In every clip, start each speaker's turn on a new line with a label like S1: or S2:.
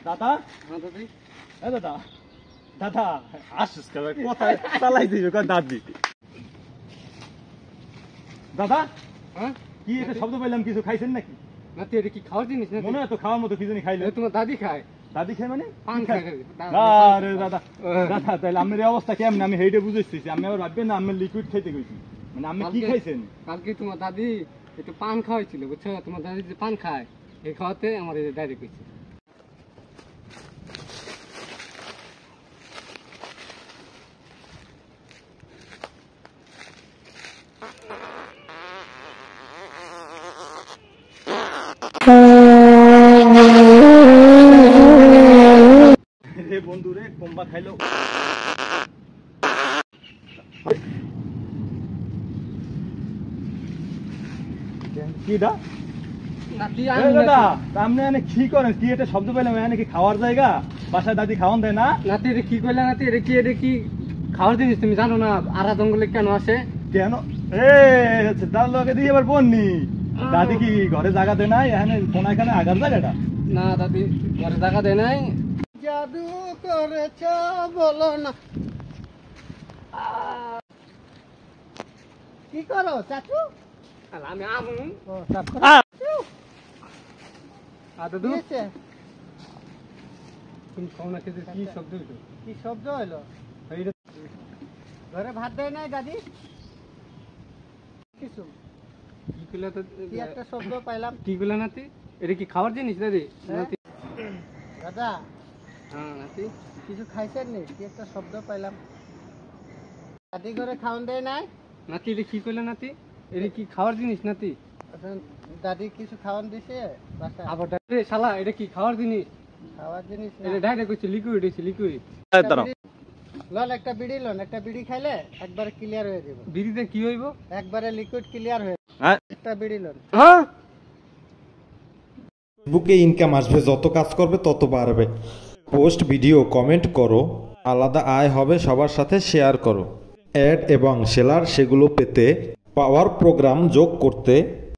S1: দাদা দাদি দাদা দাদা আসিস কোথায় চালাই দিবি দাদি দাদা
S2: হ্যাঁ
S1: কি একটা শব্দ পাইলাম কিছু খাইছেন নাকি
S2: নাতি এটা কি খাওয়ার জিনিস না
S1: মনে হয় তো খাওয়ার মতো কি জানি খাইলে
S2: তোমার দাদি খায়
S1: দাদি খায় মানে
S2: পান খায়
S1: আরে দাদা দাদা তাহলে আমার অবস্থা কেমন আমি হেইটা বুঝেছি আমি আবার ভাববেন না আমি লিকুইড খাইতে গেছি মানে আমি কি খাইছেন
S2: কালকে তোমার দাদি একটু পান খাওয়াইছিল বুঝছো তোমার দাদি যে পান খায় এই খাওয়াতে আমার এই ডাইরেক্ট হয়েছে
S1: বন্ধু রে কম্বা খাইলো কিডা দাদা আপনি এনে কি করেন কি এটা শব্দ পেলাম এনে কি খাওয়ার জায়গা বাসায় দাদি খাওয়ান দেয় না
S2: নাতি এটা কি করলে নাতি এটা কি খাওয়ার জিনিস তুমি জানো না আরা জঙ্গলে কেন আসে
S1: কেন তার লোকে দিয়ে এবার বলনি দাদি কি ঘরে জায়গা দেয় নাই এখানে কোন এখানে আগার জায়গাটা
S2: না দাদি ঘরে জায়গা দেয় নাই জাদু করেছ বলো না কি করো চাচু আমি আমু দাদু তুমি কও না কি শব্দ হইলো কি শব্দ হইলো ঘরে ভাত দেয় নাই দাদি কিছু কি কইলা তো কি একটা শব্দ পাইলাম কি কইলা নাতি এটা কি খাওয়ার জিনিস দাদি নাতি দাদা হ্যাঁ নাতি কিছু খাইছেন নি কি একটা শব্দ পাইলাম দাদি ঘরে খাওয়ান দেয় নাই নাতি এটা কি কইলা নাতি এটা কি খাওয়ার জিনিস নাতি দাদি কিছু খাওয়ান দিছে বাসা আবার দাদি শালা এটা কি খাওয়ার জিনিস এটা ডাইরেক্ট কইছে লিকুইড হইছে লিকুইড লন একটা বিড়ি লন একটা বিড়ি খাইলে একবারে ক্লিয়ার হয়ে যাবে বিড়িতে কি হইব একবারে লিকুইড ক্লিয়ার হয়ে একটা বিড়ি লন হ্যাঁ
S3: ফেসবুকে ইনকাম আসবে যত কাজ করবে তত বাড়বে পোস্ট ভিডিও কমেন্ট করো আলাদা আয় হবে সবার সাথে শেয়ার করো অ্যাড এবং সেলার সেগুলো পেতে পাওয়ার প্রোগ্রাম যোগ করতে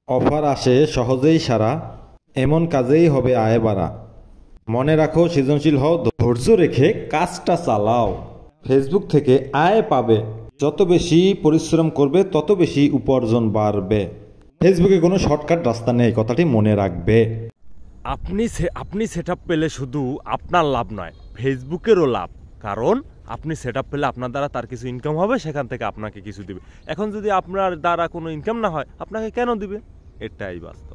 S3: অফার আসে সহজেই সারা এমন কাজেই হবে আয় বাড়া মনে রাখো সৃজনশীল হও ধৈর্য রেখে কাজটা চালাও ফেসবুক থেকে আয় পাবে যত বেশি পরিশ্রম করবে তত বেশি উপার্জন বাড়বে ফেসবুকে কোনো শর্টকাট রাস্তা নেই কথাটি মনে রাখবে
S4: আপনি সেটআপ পেলে শুধু আপনার লাভ নয় ফেসবুকেরও লাভ কারণ আপনি সেটআপ পেলে আপনার দ্বারা তার কিছু ইনকাম হবে সেখান থেকে আপনাকে কিছু দিবে এখন যদি আপনার দ্বারা কোনো ইনকাম না হয় আপনাকে কেন দিবে এটাই বাস্তব